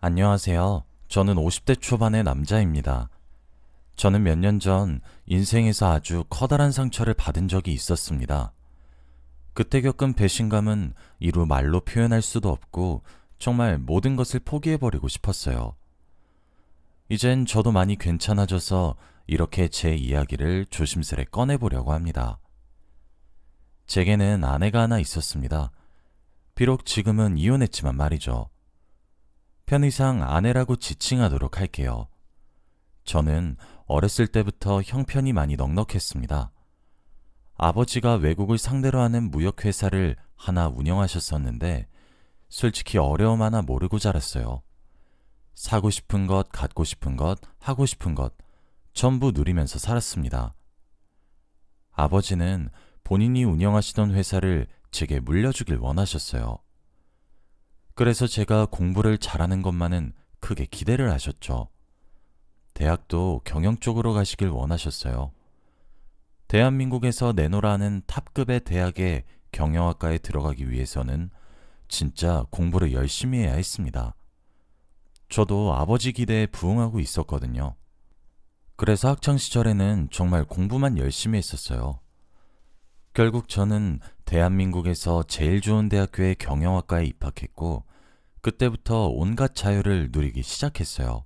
안녕하세요. 저는 50대 초반의 남자입니다. 저는 몇 년 전 인생에서 아주 커다란 상처를 받은 적이 있었습니다. 그때 겪은 배신감은 이루 말로 표현할 수도 없고 정말 모든 것을 포기해버리고 싶었어요. 이젠 저도 많이 괜찮아져서 이렇게 제 이야기를 조심스레 꺼내보려고 합니다. 제게는 아내가 하나 있었습니다. 비록 지금은 이혼했지만 말이죠. 편의상 아내라고 지칭하도록 할게요. 저는 어렸을 때부터 형편이 많이 넉넉했습니다. 아버지가 외국을 상대로 하는 무역회사를 하나 운영하셨었는데 솔직히 어려움 하나 모르고 자랐어요. 사고 싶은 것, 갖고 싶은 것, 하고 싶은 것 전부 누리면서 살았습니다. 아버지는 본인이 운영하시던 회사를 제게 물려주길 원하셨어요. 그래서 제가 공부를 잘하는 것만은 크게 기대를 하셨죠. 대학도 경영 쪽으로 가시길 원하셨어요. 대한민국에서 내노라 하는 탑급의 대학의 경영학과에 들어가기 위해서는 진짜 공부를 열심히 해야 했습니다. 저도 아버지 기대에 부응하고 있었거든요. 그래서 학창시절에는 정말 공부만 열심히 했었어요. 결국 저는 대한민국에서 제일 좋은 대학교의 경영학과에 입학했고, 그때부터 온갖 자유를 누리기 시작했어요.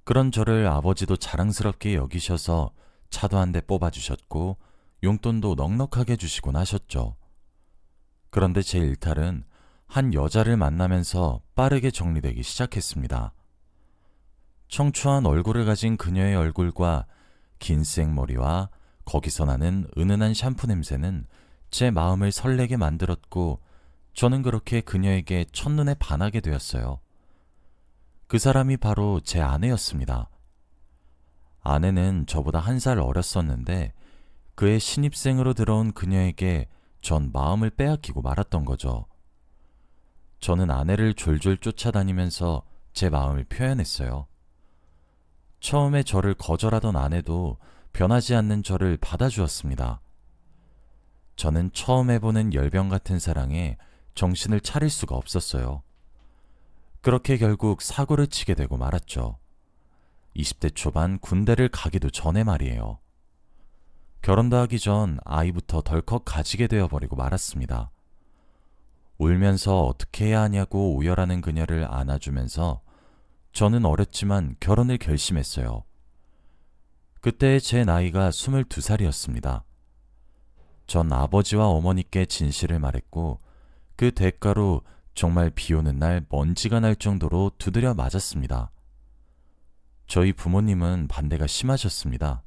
그런 저를 아버지도 자랑스럽게 여기셔서 차도 한 대 뽑아주셨고 용돈도 넉넉하게 주시곤 하셨죠. 그런데 제 일탈은 한 여자를 만나면서 빠르게 정리되기 시작했습니다. 청초한 얼굴을 가진 그녀의 얼굴과 긴 생머리와 거기서 나는 은은한 샴푸 냄새는 제 마음을 설레게 만들었고 저는 그렇게 그녀에게 첫눈에 반하게 되었어요. 그 사람이 바로 제 아내였습니다. 아내는 저보다 한 살 어렸었는데 그의 신입생으로 들어온 그녀에게 전 마음을 빼앗기고 말았던 거죠. 저는 아내를 졸졸 쫓아다니면서 제 마음을 표현했어요. 처음에 저를 거절하던 아내도 변하지 않는 저를 받아주었습니다. 저는 처음 해보는 열병 같은 사랑에 정신을 차릴 수가 없었어요. 그렇게 결국 사고를 치게 되고 말았죠. 20대 초반 군대를 가기도 전에 말이에요. 결혼도 하기 전 아이부터 덜컥 가지게 되어버리고 말았습니다. 울면서 어떻게 해야 하냐고 오열하는 그녀를 안아주면서 저는 어렸지만 결혼을 결심했어요. 그때 제 나이가 22살이었습니다. 전 아버지와 어머니께 진실을 말했고 그 대가로 정말 비 오는 날 먼지가 날 정도로 두드려 맞았습니다. 저희 부모님은 반대가 심하셨습니다.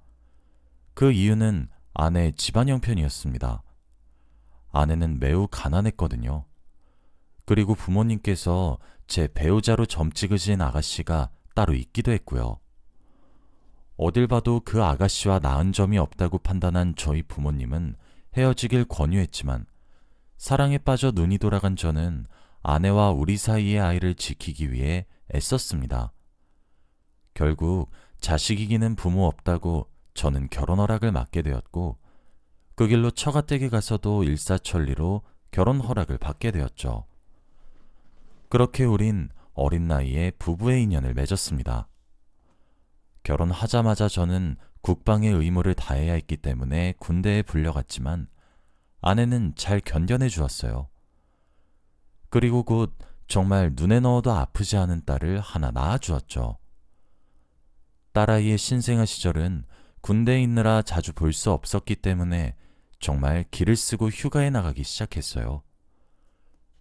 그 이유는 아내의 집안 형편이었습니다. 아내는 매우 가난했거든요. 그리고 부모님께서 제 배우자로 점찍으신 아가씨가 따로 있기도 했고요. 어딜 봐도 그 아가씨와 나은 점이 없다고 판단한 저희 부모님은 헤어지길 권유했지만 사랑에 빠져 눈이 돌아간 저는 아내와 우리 사이의 아이를 지키기 위해 애썼습니다. 결국 자식 이기는 부모 없다고 저는 결혼 허락을 받게 되었고 그 길로 처가댁에 가서도 일사천리로 결혼 허락을 받게 되었죠. 그렇게 우린 어린 나이에 부부의 인연을 맺었습니다. 결혼하자마자 저는 국방의 의무를 다해야 했기 때문에 군대에 불려갔지만 아내는 잘 견뎌내 주었어요. 그리고 곧 정말 눈에 넣어도 아프지 않은 딸을 하나 낳아 주었죠. 딸아이의 신생아 시절은 군대에 있느라 자주 볼 수 없었기 때문에 정말 기를 쓰고 휴가에 나가기 시작했어요.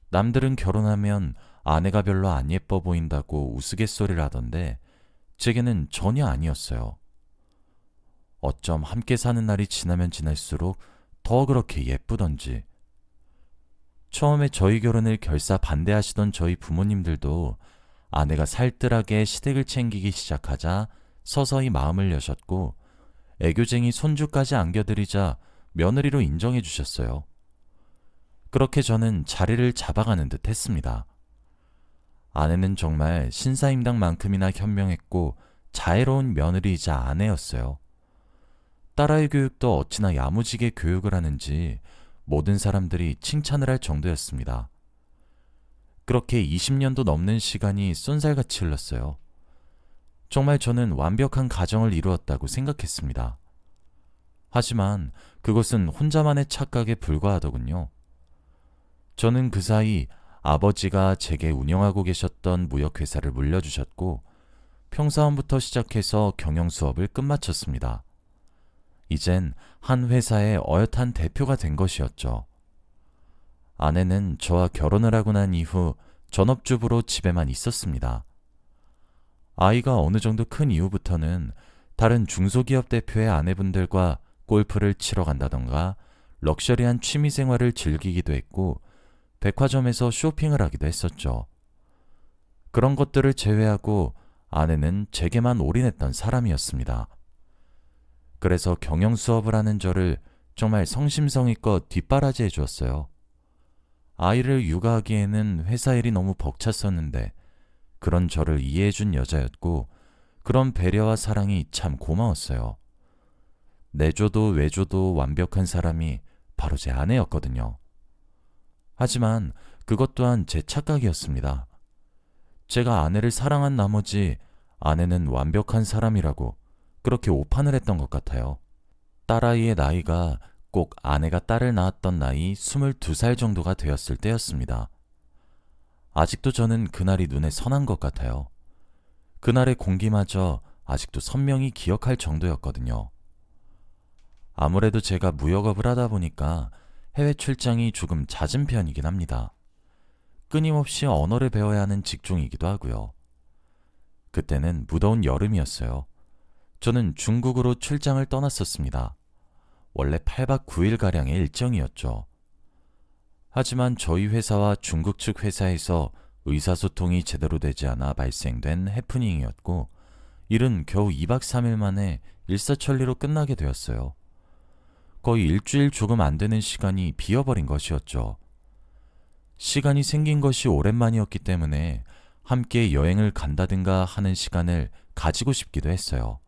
남들은 결혼하면 아내가 별로 안 예뻐 보인다고 우스갯소리를 하던데 제게는 전혀 아니었어요. 어쩜 함께 사는 날이 지나면 지날수록 더 그렇게 예쁘던지. 처음에 저희 결혼을 결사 반대하시던 저희 부모님들도 아내가 살뜰하게 시댁을 챙기기 시작하자 서서히 마음을 여셨고 애교쟁이 손주까지 안겨드리자 며느리로 인정해 주셨어요. 그렇게 저는 자리를 잡아가는 듯 했습니다. 아내는 정말 신사임당만큼이나 현명했고 자애로운 며느리이자 아내였어요. 딸아이 교육도 어찌나 야무지게 교육을 하는지 모든 사람들이 칭찬을 할 정도였습니다. 그렇게 20년도 넘는 시간이 쏜살같이 흘렀어요. 정말 저는 완벽한 가정을 이루었다고 생각했습니다. 하지만 그것은 혼자만의 착각에 불과하더군요. 저는 그 사이 아버지가 제게 운영하고 계셨던 무역회사를 물려주셨고 평사원부터 시작해서 경영 수업을 끝마쳤습니다. 이젠 한 회사의 어엿한 대표가 된 것이었죠. 아내는 저와 결혼을 하고 난 이후 전업주부로 집에만 있었습니다. 아이가 어느 정도 큰 이후부터는 다른 중소기업 대표의 아내분들과 골프를 치러 간다던가 럭셔리한 취미생활을 즐기기도 했고 백화점에서 쇼핑을 하기도 했었죠. 그런 것들을 제외하고 아내는 제게만 올인했던 사람이었습니다. 그래서 경영 수업을 하는 저를 정말 성심성의껏 뒷바라지해 주었어요. 아이를 육아하기에는 회사 일이 너무 벅찼었는데 그런 저를 이해해준 여자였고 그런 배려와 사랑이 참 고마웠어요. 내줘도 외줘도 완벽한 사람이 바로 제 아내였거든요. 하지만 그것 또한 제 착각이었습니다. 제가 아내를 사랑한 나머지 아내는 완벽한 사람이라고 그렇게 오판을 했던 것 같아요. 딸아이의 나이가 꼭 아내가 딸을 낳았던 나이 22살 정도가 되었을 때였습니다. 아직도 저는 그날이 눈에 선한 것 같아요. 그날의 공기마저 아직도 선명히 기억할 정도였거든요. 아무래도 제가 무역업을 하다 보니까 해외 출장이 조금 잦은 편이긴 합니다. 끊임없이 언어를 배워야 하는 직종이기도 하고요. 그때는 무더운 여름이었어요. 저는 중국으로 출장을 떠났었습니다. 원래 8박 9일가량의 일정이었죠. 하지만 저희 회사와 중국 측 회사에서 의사소통이 제대로 되지 않아 발생된 해프닝이었고 일은 겨우 2박 3일 만에 일사천리로 끝나게 되었어요. 거의 일주일 조금 안 되는 시간이 비어버린 것이었죠. 시간이 생긴 것이 오랜만이었기 때문에 함께 여행을 간다든가 하는 시간을 가지고 싶기도 했어요.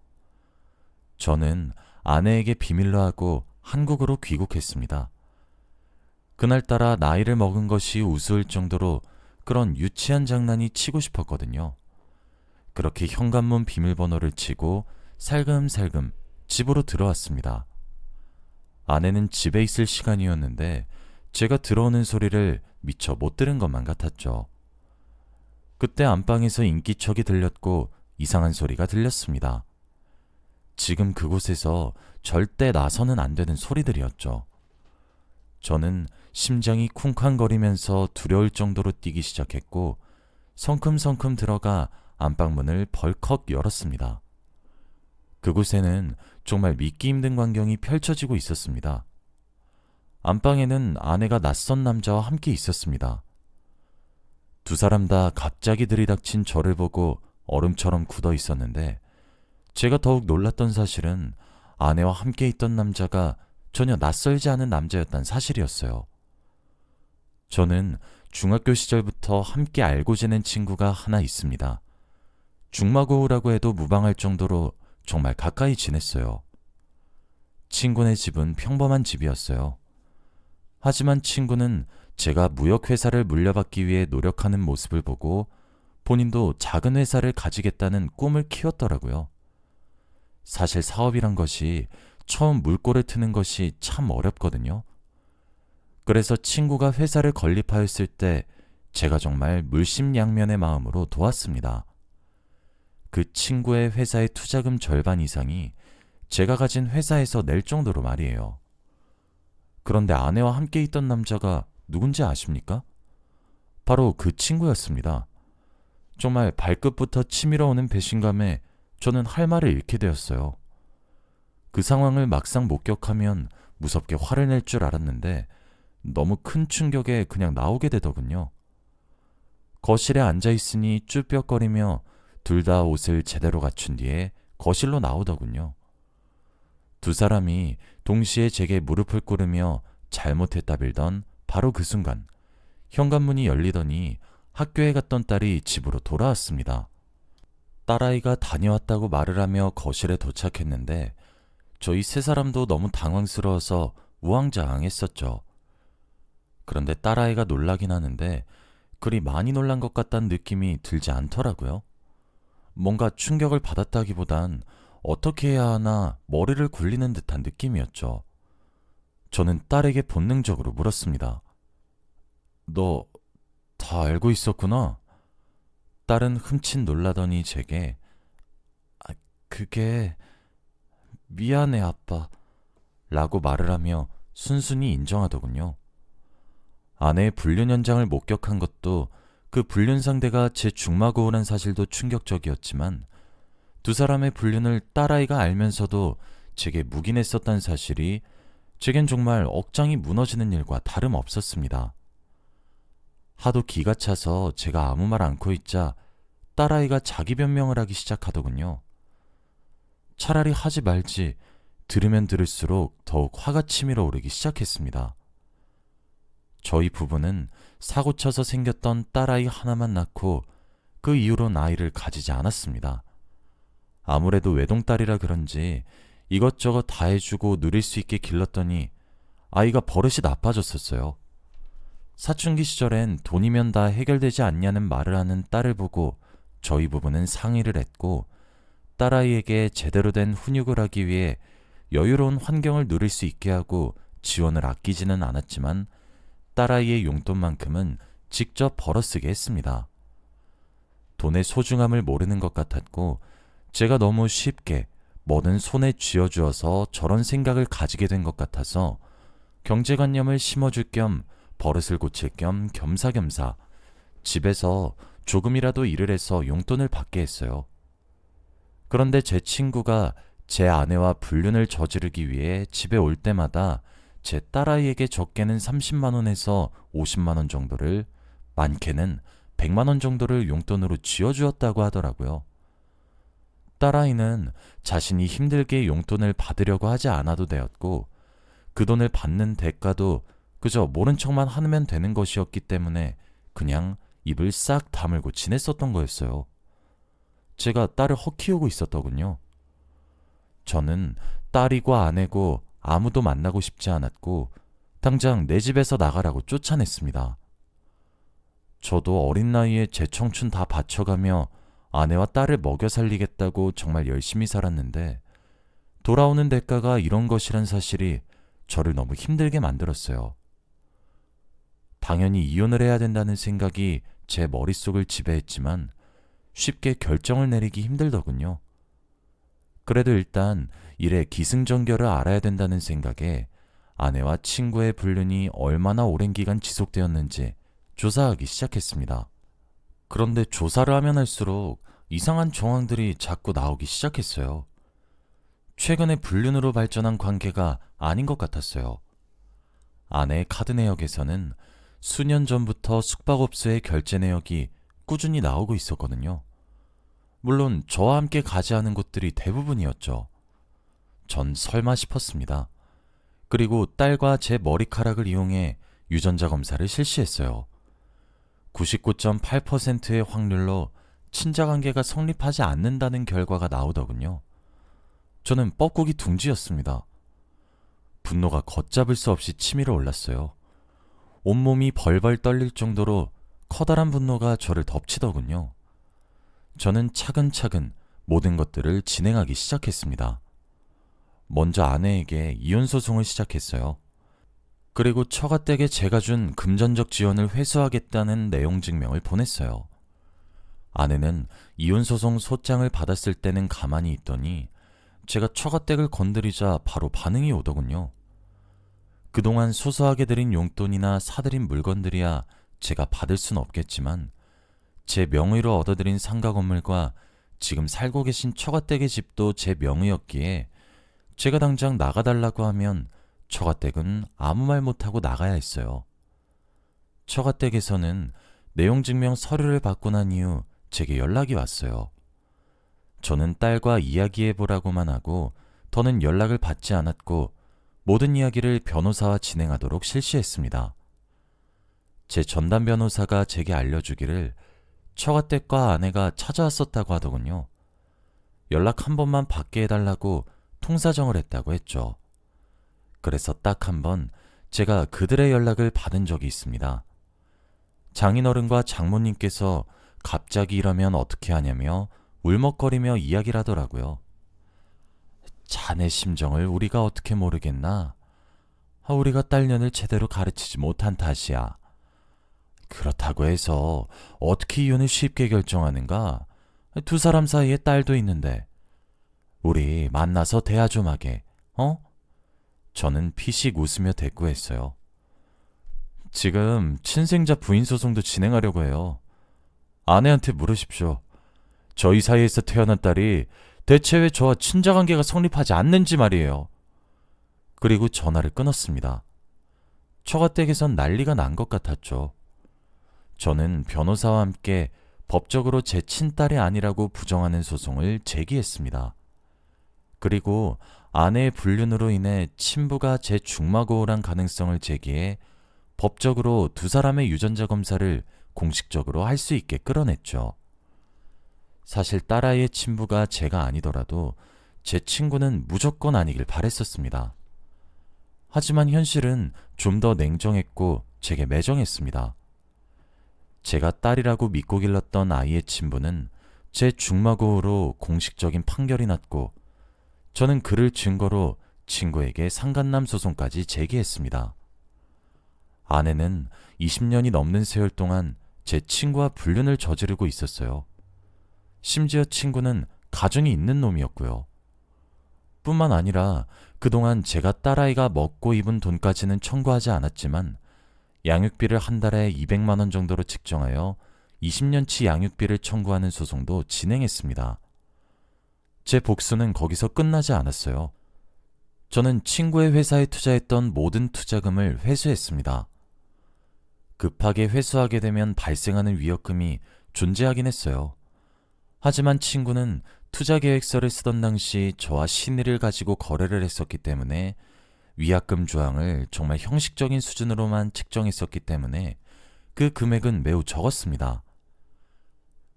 저는 아내에게 비밀로 하고 한국으로 귀국했습니다. 그날따라 나이를 먹은 것이 우스울 정도로 그런 유치한 장난이 치고 싶었거든요. 그렇게 현관문 비밀번호를 치고 살금살금 집으로 들어왔습니다. 아내는 집에 있을 시간이었는데 제가 들어오는 소리를 미처 못 들은 것만 같았죠. 그때 안방에서 인기척이 들렸고 이상한 소리가 들렸습니다. 지금 그곳에서 절대 나서는 안 되는 소리들이었죠. 저는 심장이 쿵쾅거리면서 두려울 정도로 뛰기 시작했고 성큼성큼 들어가 안방문을 벌컥 열었습니다. 그곳에는 정말 믿기 힘든 광경이 펼쳐지고 있었습니다. 안방에는 아내가 낯선 남자와 함께 있었습니다. 두 사람 다 갑자기 들이닥친 저를 보고 얼음처럼 굳어 있었는데 제가 더욱 놀랐던 사실은 아내와 함께 있던 남자가 전혀 낯설지 않은 남자였다는 사실이었어요. 저는 중학교 시절부터 함께 알고 지낸 친구가 하나 있습니다. 중마고우라고 해도 무방할 정도로 정말 가까이 지냈어요. 친구네 집은 평범한 집이었어요. 하지만 친구는 제가 무역회사를 물려받기 위해 노력하는 모습을 보고 본인도 작은 회사를 가지겠다는 꿈을 키웠더라고요. 사실 사업이란 것이 처음 물꼬를 트는 것이 참 어렵거든요. 그래서 친구가 회사를 건립하였을 때 제가 정말 물심양면의 마음으로 도왔습니다. 그 친구의 회사의 투자금 절반 이상이 제가 가진 회사에서 낼 정도로 말이에요. 그런데 아내와 함께 있던 남자가 누군지 아십니까? 바로 그 친구였습니다. 정말 발끝부터 치밀어 오는 배신감에 저는 할 말을 잃게 되었어요. 그 상황을 막상 목격하면 무섭게 화를 낼 줄 알았는데 너무 큰 충격에 그냥 나오게 되더군요. 거실에 앉아있으니 쭈뼛거리며 둘 다 옷을 제대로 갖춘 뒤에 거실로 나오더군요. 두 사람이 동시에 제게 무릎을 꿇으며 잘못했다 빌던 바로 그 순간 현관문이 열리더니 학교에 갔던 딸이 집으로 돌아왔습니다. 딸아이가 다녀왔다고 말을 하며 거실에 도착했는데 저희 세 사람도 너무 당황스러워서 우왕좌왕했었죠. 그런데 딸아이가 놀라긴 하는데 그리 많이 놀란 것 같다는 느낌이 들지 않더라고요. 뭔가 충격을 받았다기보단 어떻게 해야 하나 머리를 굴리는 듯한 느낌이었죠. 저는 딸에게 본능적으로 물었습니다. 너 다 알고 있었구나? 딸은 흠칫 놀라더니 제게 그게 미안해 아빠 라고 말을 하며 순순히 인정하더군요. 아내의 불륜 현장을 목격한 것도 그 불륜 상대가 제 중마고우란 사실도 충격적이었지만 두 사람의 불륜을 딸아이가 알면서도 제게 묵인했었다는 사실이 제겐 정말 억장이 무너지는 일과 다름없었습니다. 하도 기가 차서 제가 아무 말 않고 있자 딸아이가 자기 변명을 하기 시작하더군요. 차라리 하지 말지 들으면 들을수록 더욱 화가 치밀어 오르기 시작했습니다. 저희 부부는 사고쳐서 생겼던 딸아이 하나만 낳고 그 이후론 아이를 가지지 않았습니다. 아무래도 외동딸이라 그런지 이것저것 다 해주고 누릴 수 있게 길렀더니 아이가 버릇이 나빠졌었어요. 사춘기 시절엔 돈이면 다 해결되지 않냐는 말을 하는 딸을 보고 저희 부부는 상의를 했고 딸아이에게 제대로 된 훈육을 하기 위해 여유로운 환경을 누릴 수 있게 하고 지원을 아끼지는 않았지만 딸아이의 용돈만큼은 직접 벌어쓰게 했습니다. 돈의 소중함을 모르는 것 같았고 제가 너무 쉽게 뭐든 손에 쥐어주어서 저런 생각을 가지게 된 것 같아서 경제관념을 심어줄 겸 버릇을 고칠 겸 겸사겸사 집에서 조금이라도 일을 해서 용돈을 받게 했어요. 그런데 제 친구가 제 아내와 불륜을 저지르기 위해 집에 올 때마다 제 딸아이에게 적게는 30만 원에서 50만 원 정도를, 많게는 100만 원 정도를 용돈으로 쥐어주었다고 하더라고요. 딸아이는 자신이 힘들게 용돈을 받으려고 하지 않아도 되었고 그 돈을 받는 대가도 그저 모른 척만 하면 되는 것이었기 때문에 그냥 입을 싹 다물고 지냈었던 거였어요. 제가 딸을 헛키우고 있었더군요. 저는 딸이고 아내고 아무도 만나고 싶지 않았고 당장 내 집에서 나가라고 쫓아냈습니다. 저도 어린 나이에 제 청춘 다 바쳐가며 아내와 딸을 먹여 살리겠다고 정말 열심히 살았는데 돌아오는 대가가 이런 것이란 사실이 저를 너무 힘들게 만들었어요. 당연히 이혼을 해야 된다는 생각이 제 머릿속을 지배했지만 쉽게 결정을 내리기 힘들더군요. 그래도 일단 일의 기승전결을 알아야 된다는 생각에 아내와 친구의 불륜이 얼마나 오랜 기간 지속되었는지 조사하기 시작했습니다. 그런데 조사를 하면 할수록 이상한 정황들이 자꾸 나오기 시작했어요. 최근에 불륜으로 발전한 관계가 아닌 것 같았어요. 아내의 카드 내역에서는 수년 전부터 숙박업소의 결제 내역이 꾸준히 나오고 있었거든요. 물론 저와 함께 가지 않은 곳들이 대부분이었죠. 전 설마 싶었습니다. 그리고 딸과 제 머리카락을 이용해 유전자 검사를 실시했어요. 99.8%의 확률로 친자관계가 성립하지 않는다는 결과가 나오더군요. 저는 뻐꾸기 둥지였습니다. 분노가 걷잡을 수 없이 치밀어 올랐어요. 온몸이 벌벌 떨릴 정도로 커다란 분노가 저를 덮치더군요. 저는 차근차근 모든 것들을 진행하기 시작했습니다. 먼저 아내에게 이혼소송을 시작했어요. 그리고 처가댁에 제가 준 금전적 지원을 회수하겠다는 내용 증명을 보냈어요. 아내는 이혼소송 소장을 받았을 때는 가만히 있더니 제가 처가댁을 건드리자 바로 반응이 오더군요. 그동안 소소하게 드린 용돈이나 사들인 물건들이야 제가 받을 순 없겠지만 제 명의로 얻어들인 상가 건물과 지금 살고 계신 처가댁의 집도 제 명의였기에 제가 당장 나가달라고 하면 처가댁은 아무 말 못하고 나가야 했어요. 처가댁에서는 내용증명 서류를 받고 난 이후 제게 연락이 왔어요. 저는 딸과 이야기해보라고만 하고 더는 연락을 받지 않았고 모든 이야기를 변호사와 진행하도록 실시했습니다. 제 전담 변호사가 제게 알려주기를 처가댁과 아내가 찾아왔었다고 하더군요. 연락 한 번만 받게 해달라고 통사정을 했다고 했죠. 그래서 딱 한 번 제가 그들의 연락을 받은 적이 있습니다. 장인어른과 장모님께서 갑자기 이러면 어떻게 하냐며 울먹거리며 이야기를 하더라고요. 자네 심정을 우리가 어떻게 모르겠나? 우리가 딸년을 제대로 가르치지 못한 탓이야. 그렇다고 해서 어떻게 이혼을 쉽게 결정하는가? 두 사람 사이에 딸도 있는데. 우리 만나서 대화 좀 하게, 어? 저는 피식 웃으며 대꾸했어요. 지금 친생자 부인 소송도 진행하려고 해요. 아내한테 물으십시오. 저희 사이에서 태어난 딸이 대체 왜 저와 친자관계가 성립하지 않는지 말이에요. 그리고 전화를 끊었습니다. 처가댁에선 난리가 난 것 같았죠. 저는 변호사와 함께 법적으로 제 친딸이 아니라고 부정하는 소송을 제기했습니다. 그리고 아내의 불륜으로 인해 친부가 제 중마고우란 가능성을 제기해 법적으로 두 사람의 유전자 검사를 공식적으로 할 수 있게 끌어냈죠. 사실 딸아이의 친부가 제가 아니더라도 제 친구는 무조건 아니길 바랬었습니다. 하지만 현실은 좀 더 냉정했고 제게 매정했습니다. 제가 딸이라고 믿고 길렀던 아이의 친부는 제 중마고우로 공식적인 판결이 났고 저는 그를 증거로 친구에게 상간남 소송까지 제기했습니다. 아내는 20년이 넘는 세월 동안 제 친구와 불륜을 저지르고 있었어요. 심지어 친구는 가정이 있는 놈이었고요. 뿐만 아니라 그동안 제가 딸아이가 먹고 입은 돈까지는 청구하지 않았지만 양육비를 한 달에 200만 원 정도로 측정하여 20년치 양육비를 청구하는 소송도 진행했습니다. 제 복수는 거기서 끝나지 않았어요. 저는 친구의 회사에 투자했던 모든 투자금을 회수했습니다. 급하게 회수하게 되면 발생하는 위약금이 존재하긴 했어요. 하지만 친구는 투자 계획서를 쓰던 당시 저와 신의를 가지고 거래를 했었기 때문에 위약금 조항을 정말 형식적인 수준으로만 책정했었기 때문에 그 금액은 매우 적었습니다.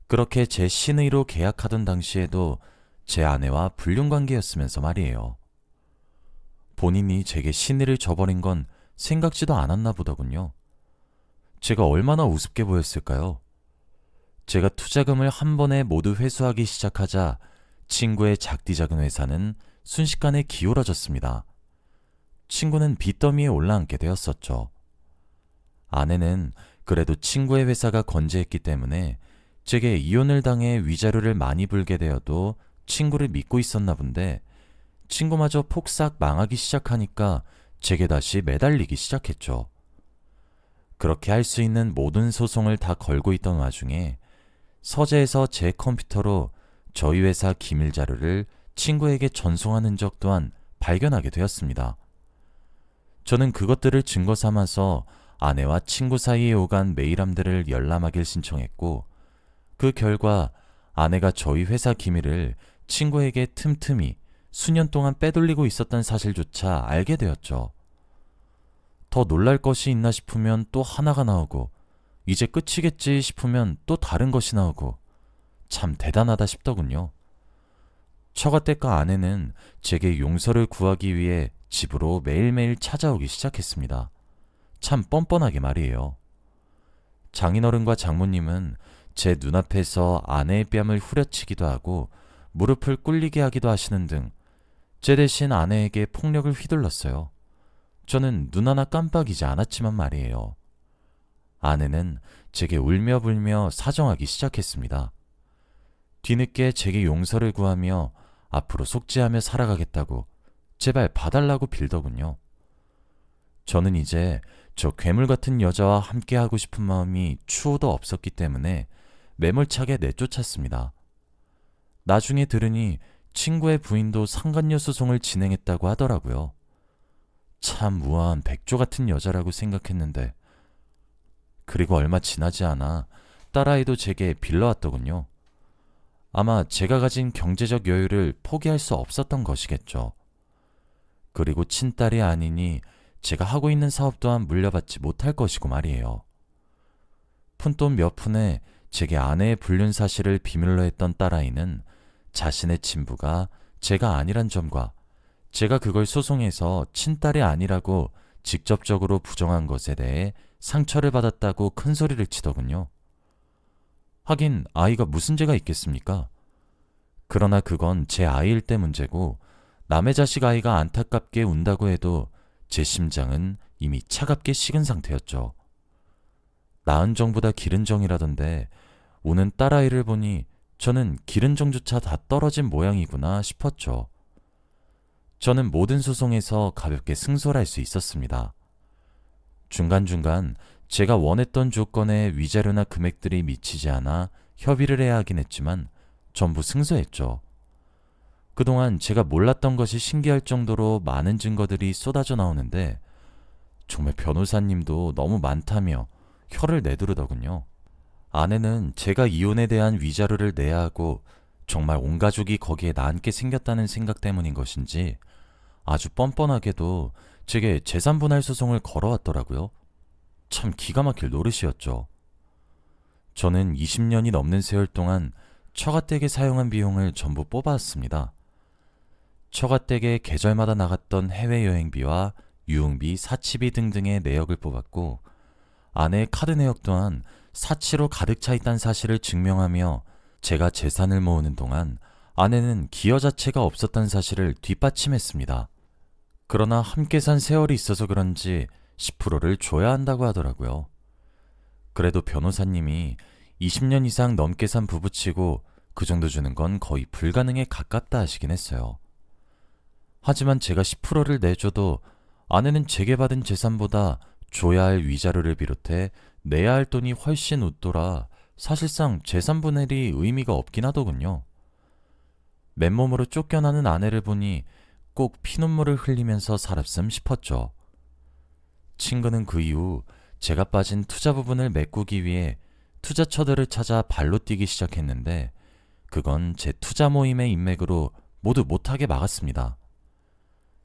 그렇게 제 신의로 계약하던 당시에도 제 아내와 불륜 관계였으면서 말이에요. 본인이 제게 신의를 저버린 건 생각지도 않았나 보더군요. 제가 얼마나 우습게 보였을까요? 제가 투자금을 한 번에 모두 회수하기 시작하자 친구의 작디 작은 회사는 순식간에 기울어졌습니다. 친구는 빚더미에 올라앉게 되었었죠. 아내는 그래도 친구의 회사가 건재했기 때문에 제게 이혼을 당해 위자료를 많이 불게 되어도 친구를 믿고 있었나 본데 친구마저 폭삭 망하기 시작하니까 제게 다시 매달리기 시작했죠. 그렇게 할 수 있는 모든 소송을 다 걸고 있던 와중에 서재에서 제 컴퓨터로 저희 회사 기밀 자료를 친구에게 전송한 흔적 또한 발견하게 되었습니다. 저는 그것들을 증거 삼아서 아내와 친구 사이에 오간 메일함들을 열람하길 신청했고 그 결과 아내가 저희 회사 기밀을 친구에게 틈틈이 수년 동안 빼돌리고 있었던 사실조차 알게 되었죠. 더 놀랄 것이 있나 싶으면 또 하나가 나오고 이제 끝이겠지 싶으면 또 다른 것이 나오고 참 대단하다 싶더군요. 처가댁과 아내는 제게 용서를 구하기 위해 집으로 매일매일 찾아오기 시작했습니다. 참 뻔뻔하게 말이에요. 장인어른과 장모님은 제 눈앞에서 아내의 뺨을 후려치기도 하고 무릎을 꿇리게 하기도 하시는 등 제 대신 아내에게 폭력을 휘둘렀어요. 저는 눈 하나 깜빡이지 않았지만 말이에요. 아내는 제게 울며 불며 사정하기 시작했습니다. 뒤늦게 제게 용서를 구하며 앞으로 속죄하며 살아가겠다고 제발 봐달라고 빌더군요. 저는 이제 저 괴물 같은 여자와 함께하고 싶은 마음이 추호도 없었기 때문에 매몰차게 내쫓았습니다. 나중에 들으니 친구의 부인도 상간녀 소송을 진행했다고 하더라고요. 참 우아한 백조 같은 여자라고 생각했는데 그리고 얼마 지나지 않아 딸아이도 제게 빌러왔더군요. 아마 제가 가진 경제적 여유를 포기할 수 없었던 것이겠죠. 그리고 친딸이 아니니 제가 하고 있는 사업 또한 물려받지 못할 것이고 말이에요. 푼돈 몇 푼에 제게 아내의 불륜 사실을 비밀로 했던 딸아이는 자신의 친부가 제가 아니란 점과 제가 그걸 소송해서 친딸이 아니라고 직접적으로 부정한 것에 대해 상처를 받았다고 큰 소리를 치더군요. 하긴 아이가 무슨 죄가 있겠습니까? 그러나 그건 제 아이일 때 문제고 남의 자식 아이가 안타깝게 운다고 해도 제 심장은 이미 차갑게 식은 상태였죠. 낳은 정보다 기른 정이라던데 우는 딸아이를 보니 저는 기른 정조차 다 떨어진 모양이구나 싶었죠. 저는 모든 소송에서 가볍게 승소를 할 수 있었습니다. 중간중간 제가 원했던 조건에 위자료나 금액들이 미치지 않아 협의를 해야 하긴 했지만 전부 승소했죠. 그동안 제가 몰랐던 것이 신기할 정도로 많은 증거들이 쏟아져 나오는데 정말 변호사님도 너무 많다며 혀를 내두르더군요. 아내는 제가 이혼에 대한 위자료를 내야 하고 정말 온 가족이 거기에 나앉게 생겼다는 생각 때문인 것인지 아주 뻔뻔하게도 제게 재산분할 소송을 걸어왔더라고요. 참 기가 막힐 노릇이었죠. 저는 20년이 넘는 세월 동안 처가댁에 사용한 비용을 전부 뽑아왔습니다. 처가댁에 계절마다 나갔던 해외여행비와 유흥비, 사치비 등등의 내역을 뽑았고 아내의 카드 내역 또한 사치로 가득 차 있다는 사실을 증명하며 제가 재산을 모으는 동안 아내는 기여 자체가 없었다는 사실을 뒷받침했습니다. 그러나 함께 산 세월이 있어서 그런지 10%를 줘야 한다고 하더라고요. 그래도 변호사님이 20년 이상 넘게 산 부부치고 그 정도 주는 건 거의 불가능에 가깝다 하시긴 했어요. 하지만 제가 10%를 내줘도 아내는 제게 받은 재산보다 줘야 할 위자료를 비롯해 내야 할 돈이 훨씬 웃돌아 사실상 재산 분할이 의미가 없긴 하더군요. 맨몸으로 쫓겨나는 아내를 보니 꼭 피눈물을 흘리면서 살았음 싶었죠. 친구는 그 이후 제가 빠진 투자 부분을 메꾸기 위해 투자처들을 찾아 발로 뛰기 시작했는데 그건 제 투자 모임의 인맥으로 모두 못하게 막았습니다.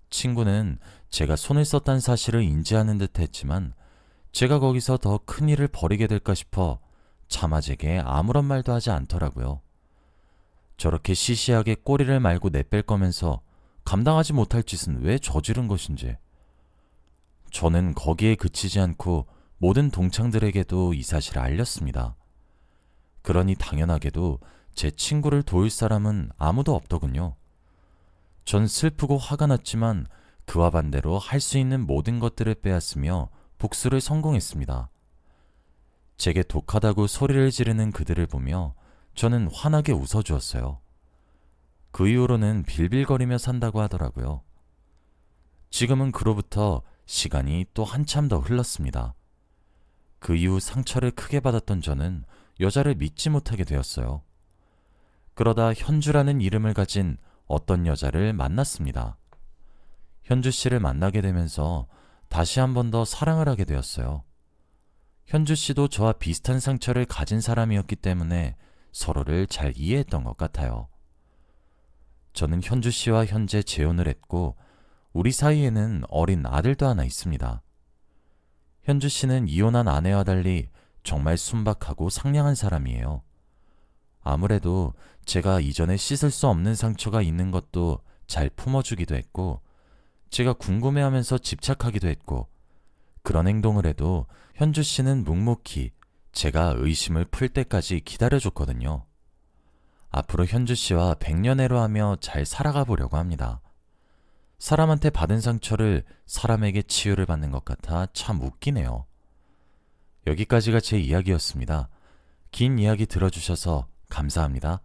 친구는 제가 손을 썼다는 사실을 인지하는 듯 했지만 제가 거기서 더 큰 일을 벌이게 될까 싶어 차마 제게 아무런 말도 하지 않더라고요. 저렇게 시시하게 꼬리를 말고 내뺄 거면서 감당하지 못할 짓은 왜 저지른 것인지. 저는 거기에 그치지 않고 모든 동창들에게도 이 사실을 알렸습니다. 그러니 당연하게도 제 친구를 도울 사람은 아무도 없더군요. 전 슬프고 화가 났지만 그와 반대로 할 수 있는 모든 것들을 빼앗으며 복수를 성공했습니다. 제게 독하다고 소리를 지르는 그들을 보며 저는 환하게 웃어주었어요. 그 이후로는 빌빌거리며 산다고 하더라고요. 지금은 그로부터 시간이 또 한참 더 흘렀습니다. 그 이후 상처를 크게 받았던 저는 여자를 믿지 못하게 되었어요. 그러다 현주라는 이름을 가진 어떤 여자를 만났습니다. 현주 씨를 만나게 되면서 다시 한 번 더 사랑을 하게 되었어요. 현주 씨도 저와 비슷한 상처를 가진 사람이었기 때문에 서로를 잘 이해했던 것 같아요. 저는 현주 씨와 현재 재혼을 했고 우리 사이에는 어린 아들도 하나 있습니다. 현주 씨는 이혼한 아내와 달리 정말 순박하고 상냥한 사람이에요. 아무래도 제가 이전에 씻을 수 없는 상처가 있는 것도 잘 품어주기도 했고 제가 궁금해하면서 집착하기도 했고 그런 행동을 해도 현주 씨는 묵묵히 제가 의심을 풀 때까지 기다려줬거든요. 앞으로 현주 씨와 백년해로 하며 잘 살아가 보려고 합니다. 사람한테 받은 상처를 사람에게 치유를 받는 것 같아 참 웃기네요. 여기까지가 제 이야기였습니다. 긴 이야기 들어주셔서 감사합니다.